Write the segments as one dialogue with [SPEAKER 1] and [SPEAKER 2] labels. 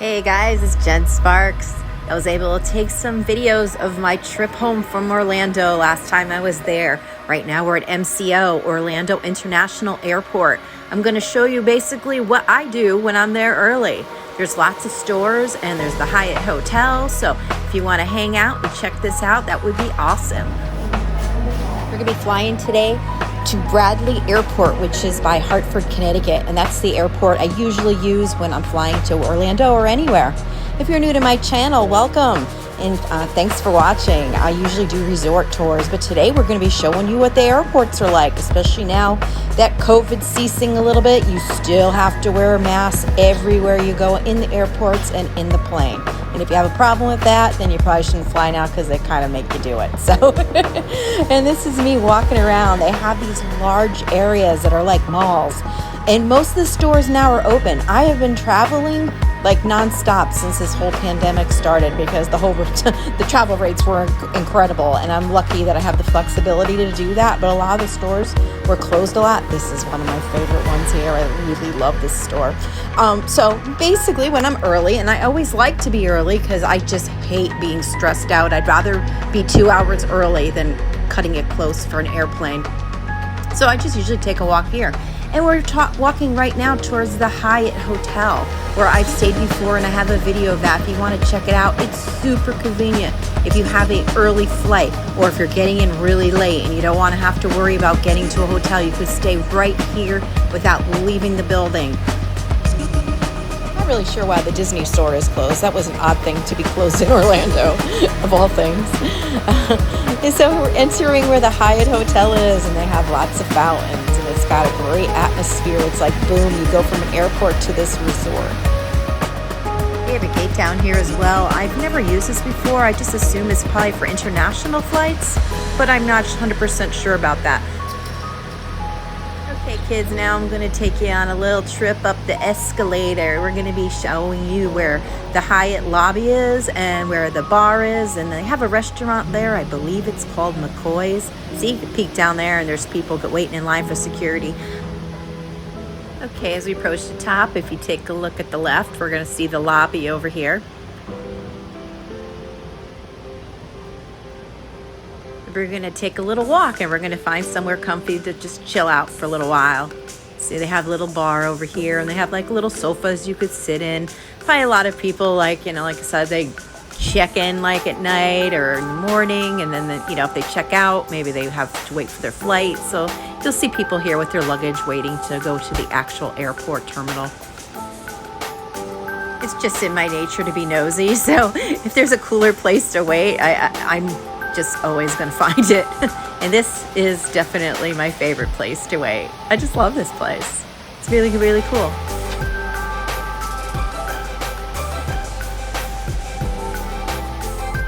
[SPEAKER 1] Hey guys, it's Jen Sparks. I was able to take some videos of my trip home from Orlando last time I was there. Right now we're at MCO, Orlando International Airport. I'm going to show you basically what I do when I'm there early. There's lots of stores and there's the Hyatt Hotel, so if you want to hang out and check this out, that would be awesome. We're going to be flying today to Bradley Airport, which is by Hartford, Connecticut, and that's the airport I usually use when I'm flying to Orlando or anywhere. If you're new to my channel, welcome, and thanks for watching. I usually do resort tours, but today we're going to be showing you what the airports are like, especially now that COVID's ceasing a little bit. You still have to wear a mask everywhere you go in the airports and in the plane. And if you have a problem with that, then you probably shouldn't fly now because they kind of make you do it. So, and this is me walking around. They have these large areas that are like malls, and most of the stores now are open. I have been traveling like nonstop since this whole pandemic started because the travel rates were incredible, and I'm lucky that I have the flexibility to do that. But a lot of the stores were closed a lot. This is one of my favorite ones here. I really love this store. So basically when I'm early, and I always like to be early because I just hate being stressed out. I'd rather be 2 hours early than cutting it close for an airplane. So I just usually take a walk here. And we're walking right now towards the Hyatt Hotel, where I've stayed before, and I have a video of that if you want to check it out. It's super convenient if you have an early flight, or if you're getting in really late and you don't want to have to worry about getting to a hotel. You could stay right here without leaving the building. I'm not really sure why the Disney store is closed. That was an odd thing to be closed in Orlando, of all things. And so we're entering where the Hyatt Hotel is, and they have lots of fountains, and it's got a great atmosphere. It's like, boom, you go from an airport to this resort. We have a gate down here as well. I've never used this before. I just assume it's probably for international flights, but I'm not 100% sure about that. Okay, kids, now I'm going to take you on a little trip up the escalator. We're going to be showing you where the Hyatt lobby is and where the bar is, and they have a restaurant there. I believe it's called McCoy's. See, you can peek down there and there's people waiting in line for security. Okay, as we approach the top, if you take a look at the left, we're going to see the lobby over here. We're going to take a little walk, and we're going to find somewhere comfy to just chill out for a little while. See, they have a little bar over here, and they have like little sofas you could sit in. Probably a lot of people, like, you know, like I said, they check in like at night or in the morning, and then, if they check out, maybe they have to wait for their flight. So you'll see people here with their luggage waiting to go to the actual airport terminal. It's just in my nature to be nosy, so if there's a cooler place to wait, I'm just always going to find it. And this is definitely my favorite place to wait. I just love this place. It's really, really cool.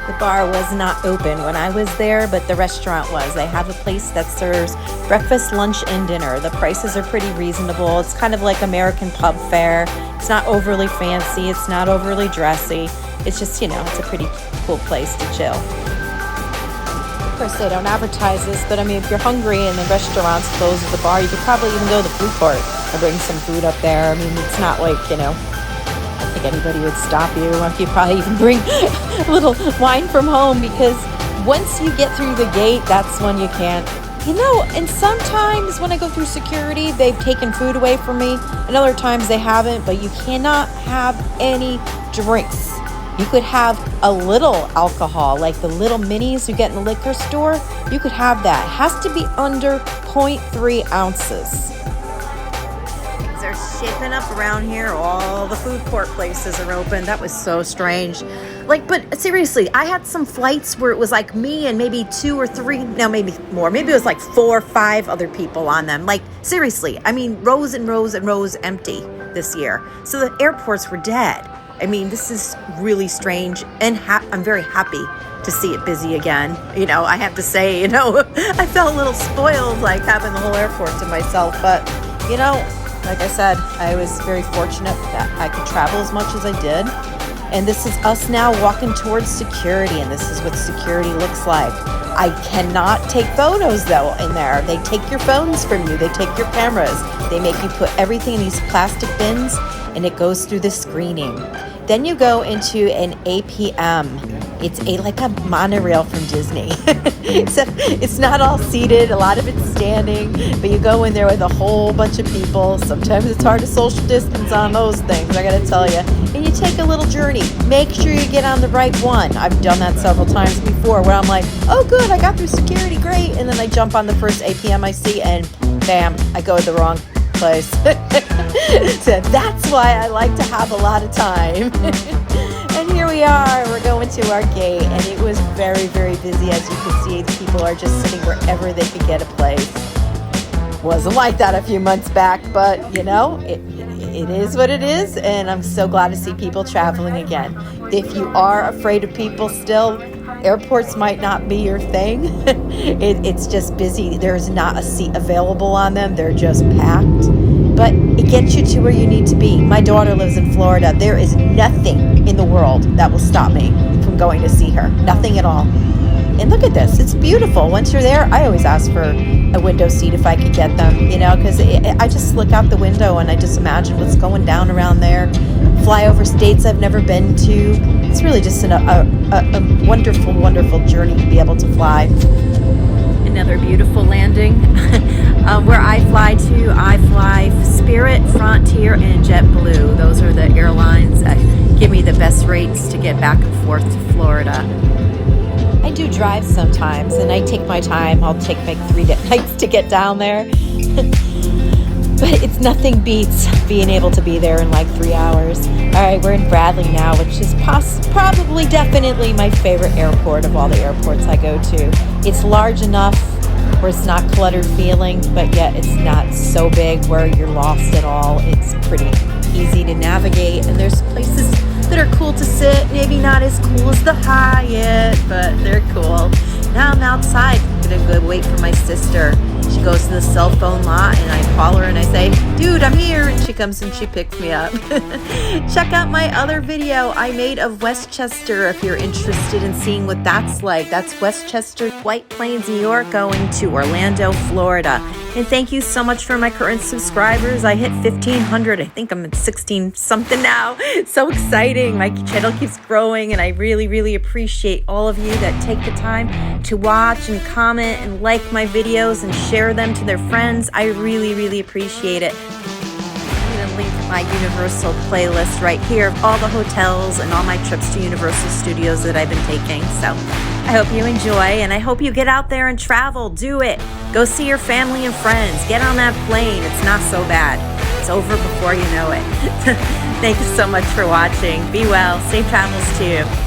[SPEAKER 1] The bar was not open when I was there, but the restaurant was. They have a place that serves breakfast, lunch, and dinner. The prices are pretty reasonable. It's kind of like American pub fare. It's not overly fancy. It's not overly dressy. It's just, it's a pretty cool place to chill. Of course, they don't advertise this, but I mean, if you're hungry and the restaurant's closed at the bar, you could probably even go to the food court and bring some food up there. I mean, it's not like, I don't think anybody would stop you. You probably even bring a little wine from home, because once you get through the gate, that's when you can't. And sometimes when I go through security, they've taken food away from me, and other times they haven't, but you cannot have any drinks. You could have a little alcohol, like the little minis you get in the liquor store. You could have that. It has to be under 0.3 ounces. Things are shaping up around here. All the food court places are open. That was so strange. But seriously, I had some flights where it was like me and maybe 2 or 3, no, maybe more. Maybe it was like 4 or 5 other people on them. Like, seriously, I mean, rows and rows and rows empty this year. So the airports were dead. I mean, this is really strange, and I'm very happy to see it busy again. I have to say, I felt a little spoiled, like having the whole airport to myself. But, like I said, I was very fortunate that I could travel as much as I did. And this is us now walking towards security, and this is what security looks like. I cannot take photos, though, in there. They take your phones from you. They take your cameras. They make you put everything in these plastic bins, and it goes through the screening. Then you go into an APM. It's like a monorail from Disney. Except it's not all seated. A lot of it's standing. But you go in there with a whole bunch of people. Sometimes it's hard to social distance on those things, I gotta tell you. And you take a little journey. Make sure you get on the right one. I've done that several times before where I'm like, oh good, I got through security, great. And then I jump on the first APM I see and bam, I go to the wrong place. So that's why I like to have a lot of time. And here we are, we're going to our gate, and it was very, very busy. As you can see, people are just sitting wherever they could get a place. Wasn't like that a few months back, but you know, it is what it is, and I'm so glad to see people traveling again. If you are afraid of people still, airports might not be your thing. It's just busy. There's not a seat available on them. They're just packed. But it gets you to where you need to be. My daughter lives in Florida. There is nothing in the world that will stop me from going to see her. Nothing at all. And look at this. It's beautiful. Once you're there, I always ask for a window seat if I could get them, you know, because I just look out the window and I just imagine what's going down around there. Fly over states I've never been to. It's really just a wonderful, wonderful journey to be able to fly. Another beautiful landing. Where I fly to, I fly Spirit, Frontier, and JetBlue. Those are the airlines that give me the best rates to get back and forth to Florida. I do drive sometimes, and I take my time. I'll take like 3 nights to get down there. But it's nothing beats being able to be there in like 3 hours. All right, we're in Bradley now, which is probably definitely my favorite airport of all the airports I go to. It's large enough where it's not cluttered feeling, but yet it's not so big where you're lost at all. It's pretty easy to navigate, and there's places that are cool to sit. Maybe not as cool as the Hyatt, but they're cool. Now I'm outside. I'm gonna go wait for my sister. She goes to the cell phone lot, and I call her and I say, dude, I'm here, and she comes and she picks me up. Check out my other video I made of Westchester if you're interested in seeing what that's like. That's Westchester, White Plains, New York, going to Orlando, Florida. And thank you so much for my current subscribers. I hit 1,500. I think I'm at 16 something now. So exciting. My channel keeps growing, and I really, really appreciate all of you that take the time to watch and comment and like my videos and share them to their friends. I really, really appreciate it. I'm going to link my Universal playlist right here of all the hotels and all my trips to Universal Studios that I've been taking. So I hope you enjoy, and I hope you get out there and travel. Do it. Go see your family and friends. Get on that plane. It's not so bad. It's over before you know it. Thank you so much for watching. Be well. Safe travels to you.